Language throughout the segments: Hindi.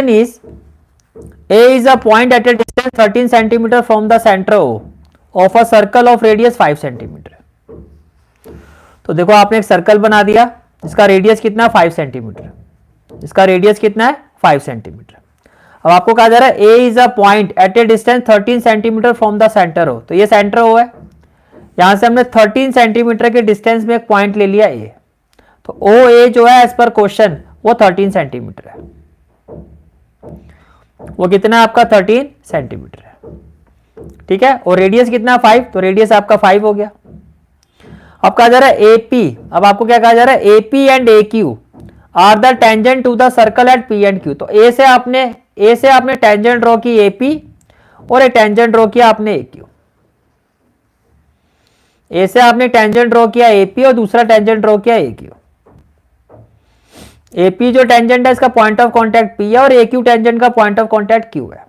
is A is a point at a distance 13 centimeter from the center O of a circle of radius 5 centimeter. तो देखो आपने एक सर्कल बना दिया जिसका रेडियस कितना है 5 सेंटीमीटर, इसका रेडियस कितना है 5 सेंटीमीटर. अब आपको कहा जा रहा है A is a point at a distance 13 centimetre from the centre O. तो ये सेंटर O है, यहां से हमने 13 सेंटीमीटर के डिस्टेंस में एक पॉइंट ले लिया A. तो OA जो है एज पर क्वेश्चन वो 13 सेंटीमीटर है. वो कितना है आपका 13 सेंटीमीटर है. ठीक है, और रेडियस कितना 5, तो रेडियस आपका 5 हो गया. अब कहा जा रहा है AP, अब आपको क्या कहा जा रहा है AP and AQ are the tangent to the circle at P and Q. तो A से आपने टेंजेंट ड्रॉ की AP और एक टेंजेंट ड्रॉ किया आपने AQ. A से आपने टेंजेंट ड्रॉ किया AP और दूसरा टेंजेंट ड्रॉ किया AQ. AP जो टेंजेंट है इसका पॉइंट ऑफ कांटेक्ट P है और AQ टेंजेंट का पॉइंट ऑफ कांटेक्ट Q है.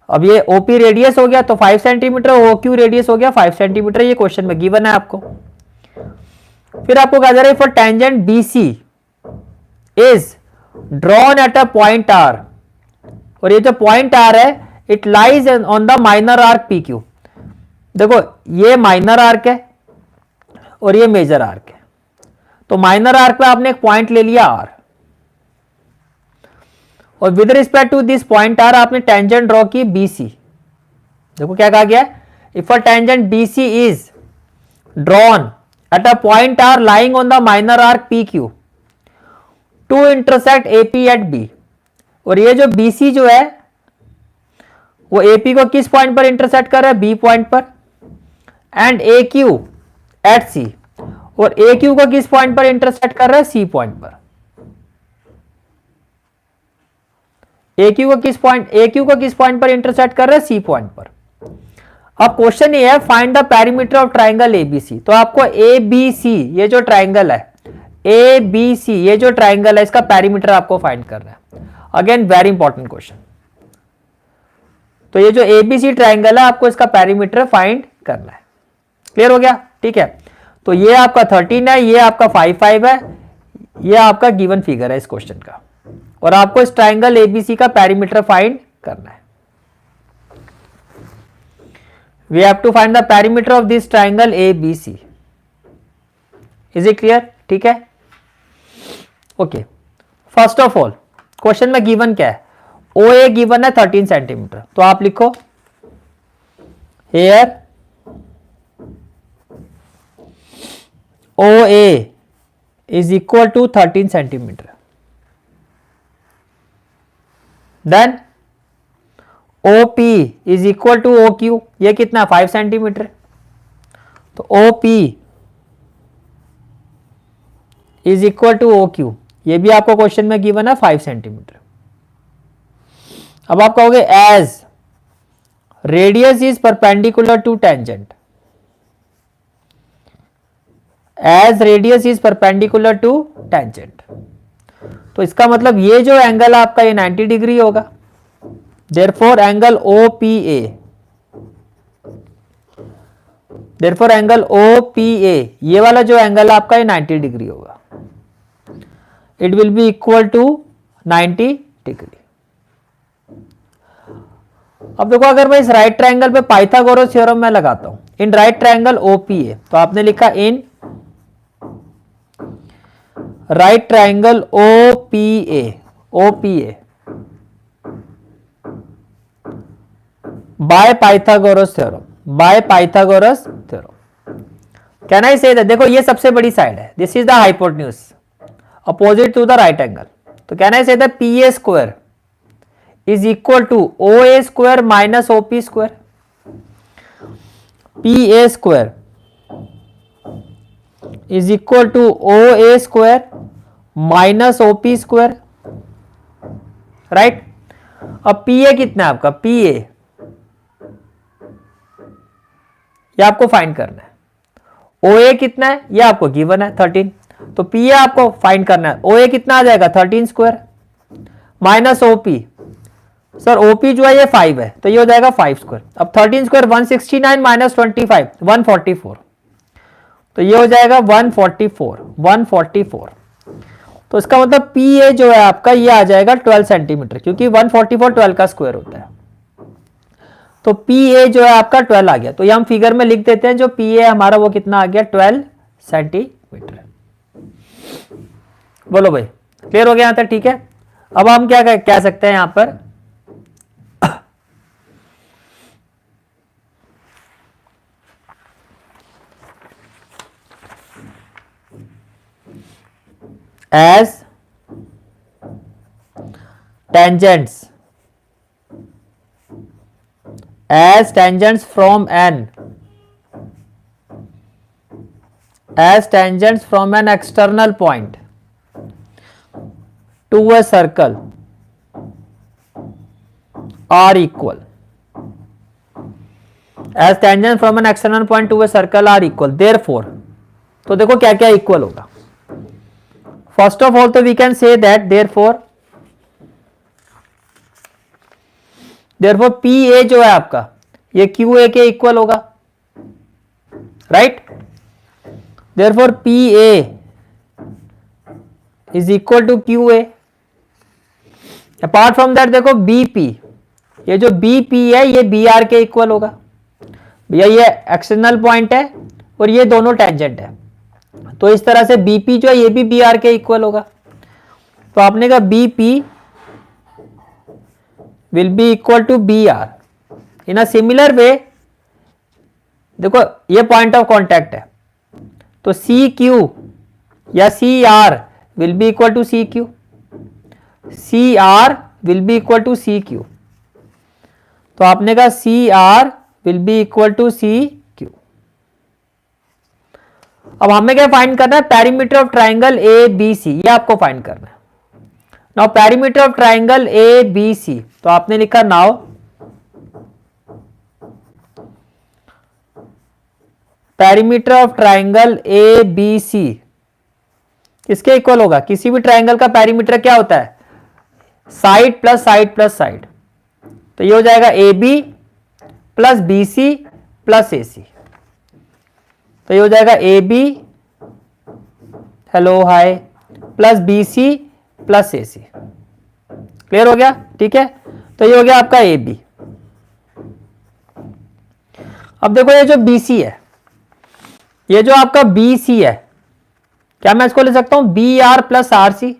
अब ये OP रेडियस हो गया तो 5 सेंटीमीटर, OQ रेडियस हो गया 5 सेंटीमीटर. ये क्वेश्चन में गिवन है आपको. फिर आपको कहा जा रहा है for tangent BC is drawn at a point R, और ये जो पॉइंट R है it lies on the minor arc PQ. देखो ये माइनर आर्क है और ये मेजर आर्क है. तो माइनर आर्क पे आपने एक पॉइंट ले लिया R, और with respect to this point R आपने टेंजेंट ड्रॉ की BC. देखो क्या कहा गया, if a tangent BC is drawn at a point R lying on the minor arc PQ to intersect AP at B. और ये जो BC जो है वो AP को किस पॉइंट पर इंटरसेक्ट कर रहा है, B पॉइंट पर, एंड AQ एट C, और AQ को किस पॉइंट पर इंटरसेक्ट कर रहा है, C पॉइंट पर. AQ को किस पॉइंट पर इंटरसेक्ट कर रहा है, C पॉइंट पर. अब क्वेश्चन ये है find the perimeter of triangle ABC. तो आपको ABC ये जो ट्राइंगल है ABC ये जो ट्राइंगल है इसका पेरीमीटर आपको फाइंड करना है. Again very important question. तो ये जो ABC ट्राइंगल है आपको इसका पेरीमीटर फाइंड करना है. क्लियर हो गया, ठीक है. तो ये आपका 13 है, ये आपका 5 है, ये आपका गिवन फिगर है इस क्वेश्चन का, और आपको इस ट्राइंगल ABC का पेरीमीटर फाइंड करना है. We have to find the perimeter of this triangle ABC. Is it clear? ठीक है, okay. First of all question में गिवन क्या है, OA गिवन है 13 सेंटीमीटर. तो आप लिखो here OA is equal to 13 centimetre. Then OP is equal to OQ, ये कितना 5 सेंटीमीटर. तो OP is equal to OQ, ये भी आपको क्वेश्चन में गिवन है 5 सेंटीमीटर. अब आप कहोगे as radius is perpendicular to tangent, as radius is perpendicular to tangent, तो इसका मतलब ये जो एंगल आपका ये 90 डिग्री होगा. Therefore angle OPA, therefore angle OPA ये वाला जो एंगल आपका ये 90 डिग्री होगा. It will be equal to 90 degree. अब देखो अगर मैं इस राइट ट्रायंगल पे पाइथागोरस थ्योरम में लगाता हूं, इन राइट ट्रायंगल OPA, तो आपने लिखा in right triangle OPA by Pythagoras theorem. Can I say that, देखो ये सबसे बड़ी साइड है, this is the hypotenuse opposite to the right angle. तो can I say that PA square is equal to OA square minus OP square. PA square is equal to OA square minus OP square. Right. अब PA कितना है आपका, PA ये आपको फाइंड करना है. OA कितना है ये आपको गिवन है 13. तो PA आपको फाइंड करना है. OA कितना आ जाएगा 13 square minus OP. Sir OP जो है ये 5 है तो ये हो जाएगा 5 स्क्वायर. अब 13 स्क्वायर 169 माइनस 25 144, तो ये हो जाएगा 144. तो इसका मतलब पी ए जो है आपका ये आ जाएगा 12 सेंटीमीटर, क्योंकि 144 12 का स्क्वायर होता है। तो पी ए जो है आपका 12 आ गया। तो ये हम फिगर में लिख देते हैं, जो पी ए हमारा वो कितना आ गया 12 सेंटीमीटर। बोलो भाई, क्लियर हो गया यहां तक? ठीक है। अब हम क्या कह सकते हैं यहां पर, as tangents from an external point to a circle are equal. As tangents from an external point to a circle are equal. Therefore, तो देखो क्या क्या इक्वल होगा। फर्स्ट ऑफ ऑल तो we can say that therefore P A जो है आपका ये क्यू ए के इक्वल होगा, right. therefore P A is equal to Q A. Apart from that देखो बीपी, ये जो बीपी है ये बी आर के इक्वल होगा। भैया ये एक्सटर्नल पॉइंट है और ये दोनों टेंजेंट है, तो इस तरह से बीपी जो है ये भी बी आर के इक्वल होगा। तो आपने कहा BP will be equal to B R. In a similar way देखो ये पॉइंट ऑफ कांटेक्ट है, तो सी क्यू या C R will be equal to C Q, C R will be equal to C Q. तो आपने कहा C R will be equal to C Q. अब हमें क्या फाइंड करना है, perimeter of triangle A B C, ये आपको फाइंड करना है। Now perimeter of triangle A B C, तो आपने लिखा now perimeter of triangle A B C किसके इक्वल होगा? किसी भी ट्राइंगल का पेरीमीटर क्या होता है? Side plus side plus side. तो ये हो जाएगा A B plus B C plus A C. तो ये हो जाएगा A B, hello hi, plus B C plus A C. Clear हो गया? ठीक है। तो ये हो गया आपका ए बी। अब देखो ये जो बी सी है, ये जो आपका बी सी है, क्या मैं इसको ले सकता हूं B R plus R C?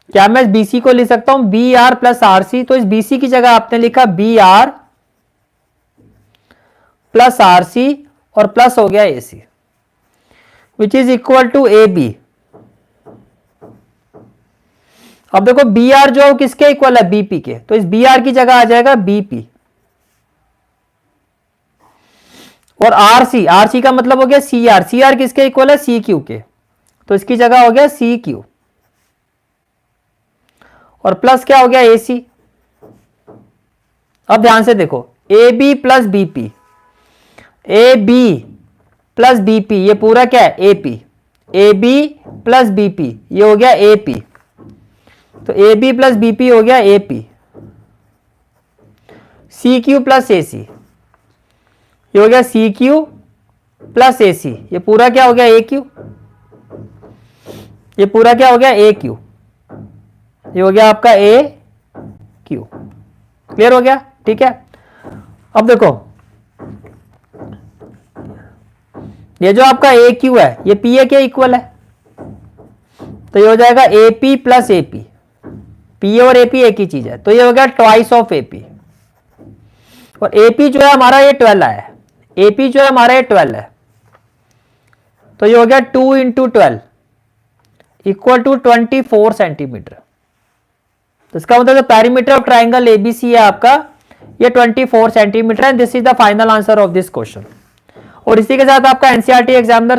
क्या मैं इस बीसी को ले सकता हूं B R plus R C? तो इस बीसी की जगह आपने लिखा B R plus R C और प्लस हो गया A C, which is equal to A B. अब देखो बी आर जो किसके इक्वल है? बीपी के। तो इस बी आर की जगह आ जाएगा बीपी, और आर सी का मतलब हो गया सी आर किसके इक्वल है? सी क्यू के। तो इसकी जगह हो गया सी क्यू, और प्लस क्या हो गया? ए सी। अब ध्यान से देखो A B plus BP, A B plus BP, ये पूरा क्या है? AP. A B plus BP ये हो गया एपी। तो ए बी प्लस बीपी हो गया AP. C Q plus A सी, ये हो गया सी क्यू प्लस ए सी, ये पूरा क्या हो गया? ए क्यू। ये पूरा क्या हो गया? ए क्यू। ये हो गया आपका ए क्यू। क्लियर हो गया? ठीक है। अब देखो ये जो आपका ए क्यू है ये पी ए के इक्वल है, तो ये हो जाएगा A P plus A P. P A और ए पी एक ही चीज है, तो ये हो गया ट्वाइस ऑफ ए पी। और ए पी जो है हमारा ये 12 है, ए पी जो है हमारा ये 12 है, तो ये हो गया 2 इंटू 12 इक्वल टू 24 सेंटीमीटर। तो इसका मतलब पेरीमीटर ऑफ ट्राइंगल एबीसी है आपका ये 24 सेंटीमीटर है। This is the final answer of this question. और इसी के साथ आपका एनसीईआरटी एग्जामिनर